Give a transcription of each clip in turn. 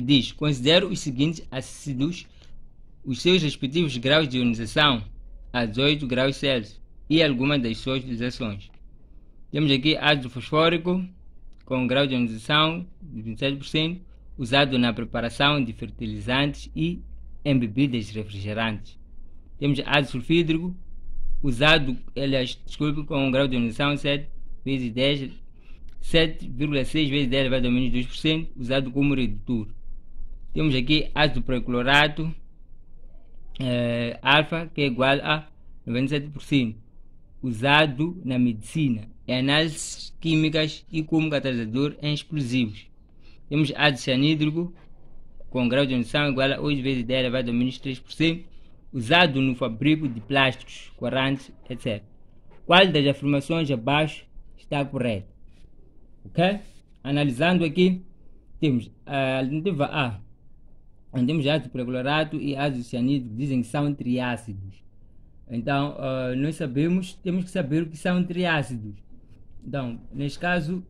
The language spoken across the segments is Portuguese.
diz: considere os seguintes ácidos, os seus respectivos graus de ionização a 18 graus Celsius e algumas das suas utilizações. Temos aqui ácido fosfórico com grau de ionização de 27%, usado na preparação de fertilizantes e em bebidas refrigerantes. Temos ácido sulfídrico, usado, com um grau de ionização 7,6 vezes 10 elevado a menos 2%, usado como redutor. Temos aqui ácido perclorato alfa, que é igual a 97%, usado na medicina, em análises químicas e como catalisador em explosivos. Temos ácido cianídrico, com grau de ionização igual a 8 vezes 10 elevado a menos 3%, usado no fabrico de plásticos, corantes, etc. Qual das afirmações abaixo está correta? Ok? Analisando aqui, temos a alternativa A. Temos ácido perclorato e ácido cianídrico, dizem que são triácidos. Então, nós temos que saber o que são triácidos. Então, neste caso,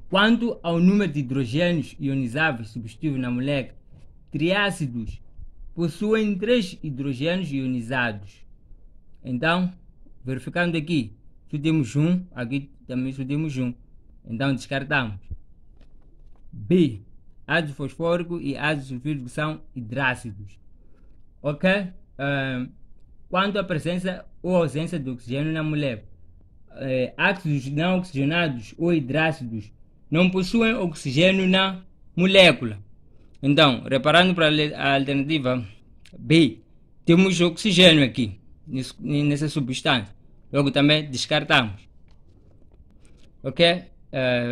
quanto ao número de hidrogênios ionizáveis substituíveis na molécula, triácidos possuem 3 hidrogênios ionizados. Então, verificando aqui, só temos um, aqui também só temos um. Então, descartamos. B. Ácido fosfórico e ácido sulfídrico são hidrácidos. Ok? Quanto à presença ou ausência de oxigênio na molécula, ácidos não oxigenados ou hidrácidos não possuem oxigênio na molécula. Então, reparando para a alternativa B, temos oxigênio aqui, nessa substância. Logo também descartamos. Ok?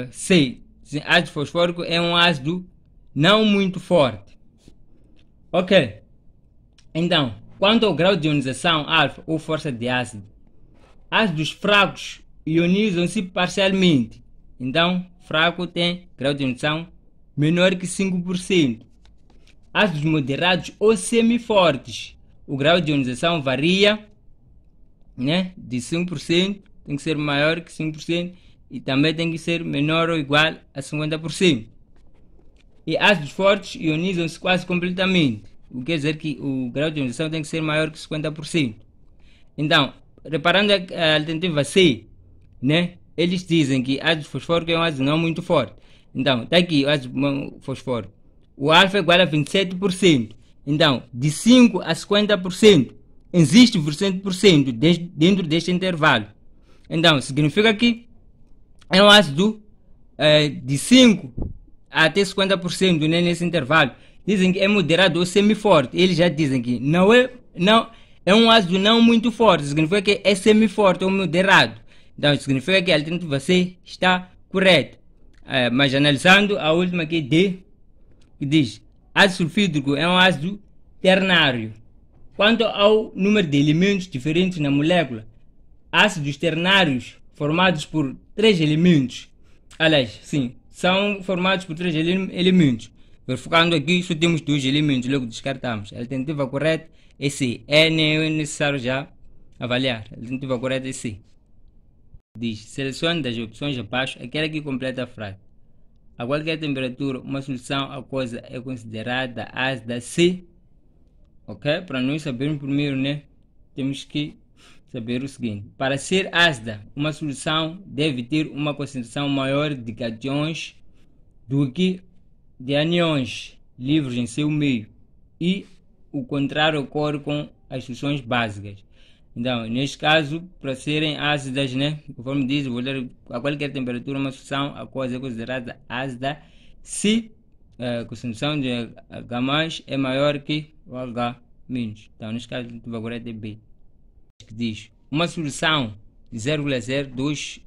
C. Ácido fosfórico é um ácido não muito forte. Ok? Então, quanto ao grau de ionização alfa ou força de ácido, ácidos fracos ionizam-se parcialmente. Então, fraco tem grau de ionização menor que 5%. Ácidos moderados ou semifortes, o grau de ionização varia, né, de 5%, tem que ser maior que 5%, e também tem que ser menor ou igual a 50%. E ácidos fortes ionizam-se quase completamente, o que quer dizer que o grau de ionização tem que ser maior que 50%. Então, reparando a alternativa C, né, eles dizem que ácido fosfórico é um ácido não muito forte. Então, está aqui o ácido fosfórico. O alfa é igual a 27%. Então, de 5 a 50%, existe 27% dentro deste intervalo. Então, significa que é um ácido de 5 até 50%, né, nesse intervalo. Dizem que é moderado ou semiforte. Eles já dizem que não é um ácido não muito forte. Significa que é semiforte ou moderado. Então, significa que a alternativa C está correta. Mas analisando a última aqui, D, que diz: ácido sulfídrico é um ácido ternário. Quanto ao número de elementos diferentes na molécula, ácidos ternários formados por 3 elementos, aliás, sim, são formados por 3 elementos. Verificando aqui, só temos 2 elementos, logo descartamos. A alternativa correta é C. Nem é necessário já avaliar. A alternativa correta é C. Diz: selecione das opções abaixo aquela que completa a frase. A qualquer temperatura, uma solução aquosa é considerada ácida se... Ok? Para nós sabermos primeiro, né, temos que saber o seguinte: para ser ácida, uma solução deve ter uma concentração maior de cations do que de anions livres em seu meio, e o contrário ocorre com as soluções básicas. Então, neste caso, para serem ácidas, né, conforme diz, a qualquer temperatura, uma solução aquosa é considerada ácida se a concentração de H+ é maior que o H-. Então, neste caso, a correta é B, que diz: uma solução de 0,02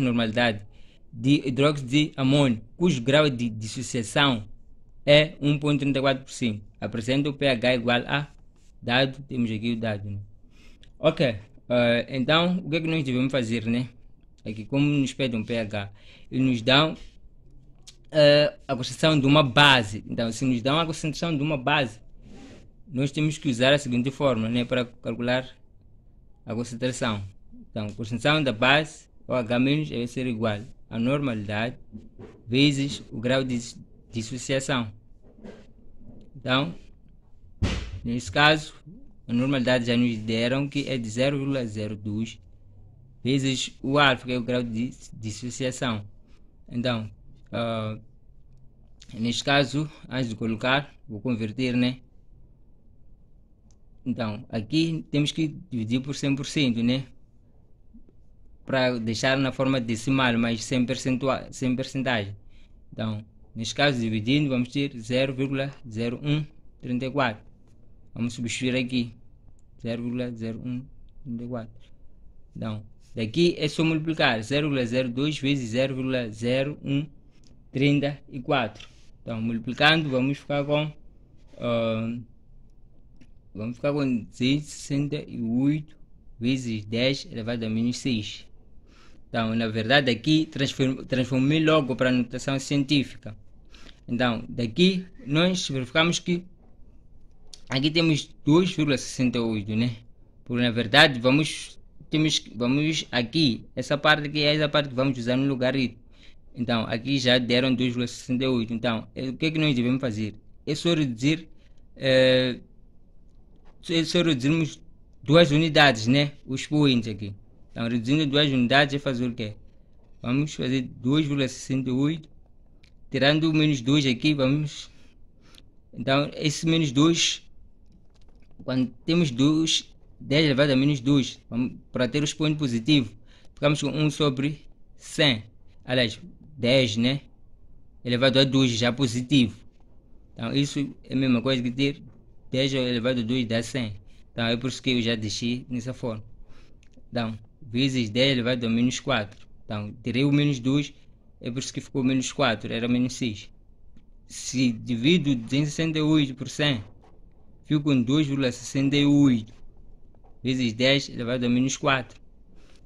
normalidade de hidróxido de amônio, cujo grau de dissociação é 1,34%, apresenta o pH igual a dado, temos aqui o dado, né? Ok, então o que é que nós devemos fazer, né? Aqui, como nos pedem um pH, eles nos dão a concentração de uma base. Então, se nos dão a concentração de uma base, nós temos que usar a seguinte fórmula, né, para calcular a concentração. Então, a concentração da base, o H- vai ser igual a normalidade vezes o grau de dissociação. Então, nesse caso, a normalidade já nos deram que é de 0,02 vezes o alfa, que é o grau de dissociação. Então, neste caso, antes de colocar, vou converter, né? Então, aqui temos que dividir por 100%, né? Para deixar na forma decimal, mas sem percentagem. Então, neste caso, dividindo, vamos ter 0,0134. Vamos substituir aqui 0,0134. Então, daqui é só multiplicar 0,02 vezes 0,0134. Então, multiplicando, vamos ficar com 268 vezes 10 elevado a menos 6. Então, na verdade, aqui transformei logo para a notação científica. Então, daqui nós verificamos que aqui temos 2,68, né? Porque na verdade vamos aqui, essa parte aqui é essa parte que vamos usar no logaritmo. Então, aqui já deram 2,68. Então, o que é que nós devemos fazer? É só reduzir, reduzirmos 2 unidades, né? Os expoentes aqui. Então, reduzindo 2 unidades é fazer o quê? Vamos fazer 2,68. Tirando o menos 2 aqui, vamos... Então, esse menos 2, quando temos 10 elevado a menos 2, para ter o expoente positivo, ficamos com 1 sobre 100. Aliás, 10, né? Elevado a 2 já positivo. Então, isso é a mesma coisa que ter 10 elevado a 2 dá 100. Então, é por isso que eu já deixei nessa forma. Então, vezes 10 elevado a menos 4. Então, tirei o menos 2, é por isso que ficou menos 4, era menos 6. Se divido 268 por 100, fico com 2,68 vezes 10 elevado a menos 4.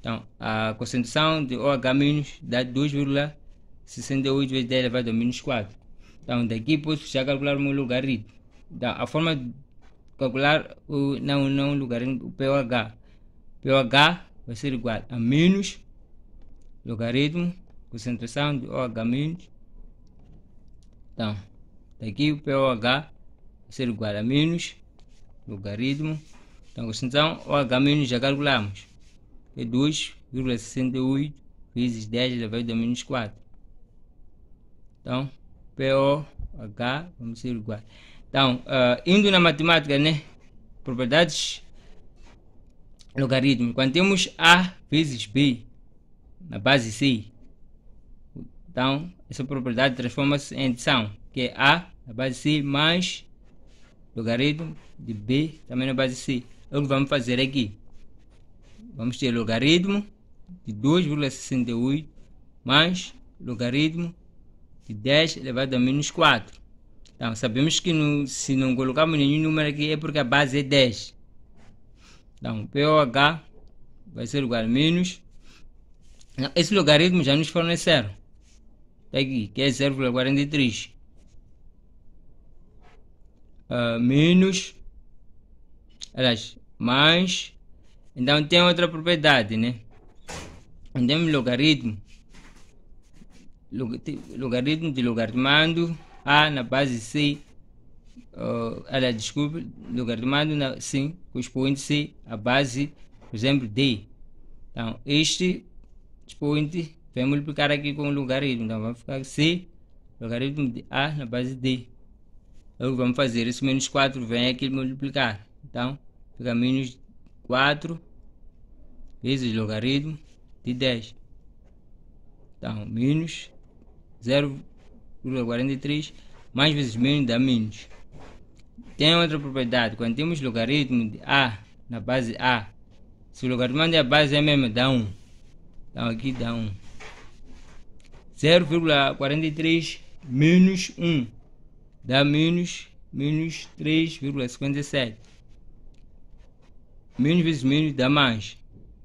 Então, a concentração de OH- dá 2,68 vezes 10 elevado a menos 4. Então, daqui posso já calcular o meu logaritmo. Então, a forma de calcular o logaritmo, o pOH. pOH vai ser igual a menos logaritmo, concentração de OH-. Então, daqui o pOH vai ser igual a menos logaritmo. Então, concentração OH- já calculamos. É 2,68 vezes 10 elevado a menos 4. Então, pOH vamos ser igual. Então, indo na matemática, né? Propriedades logaritmo. Quando temos A vezes B na base C, então essa propriedade transforma-se em adição, que é A na base C mais logaritmo de B também na base C. É o que vamos fazer aqui. Vamos ter logaritmo de 2,68 mais logaritmo de 10 elevado a menos 4. Então, sabemos que se não colocamos nenhum número aqui é porque a base é 10. Então, pOH vai ser igual a menos... Esse logaritmo já nos forneceram. Está aqui, que é 0,43. Menos... Aliás, mais... Então, tem outra propriedade, né? Temos logaritmo de logaritmando A na base C, desculpe, logaritmando sim, com o expoente C, a base, por exemplo, D. Então, este expoente vai multiplicar aqui com o logaritmo, então vai ficar C, logaritmo de A na base D. Então, vamos fazer, esse menos 4 vem aqui multiplicar, então, fica menos 4 vezes logaritmo de 10. Então, menos 0,43 mais vezes menos dá menos. Tem outra propriedade, quando temos logaritmo de A na base A, se o logaritmo da base é mesmo, dá 1. Então aqui dá 1. 0,43 menos 1 dá menos 3,57. Menos vezes menos dá mais.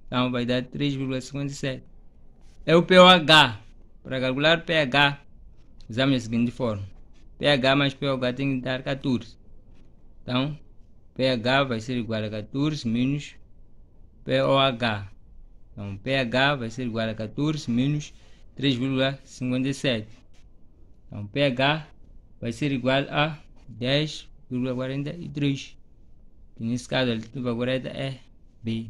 Então vai dar 3,57. É o pOH. Para calcular pH, usamos a seguinte forma. pH mais pOH tem que dar 14. Então, pH vai ser igual a 14 menos pOH. Então, pH vai ser igual a 14 menos 3,57. Então pH vai ser igual a 10,43. E nesse caso a alternativa correta é B.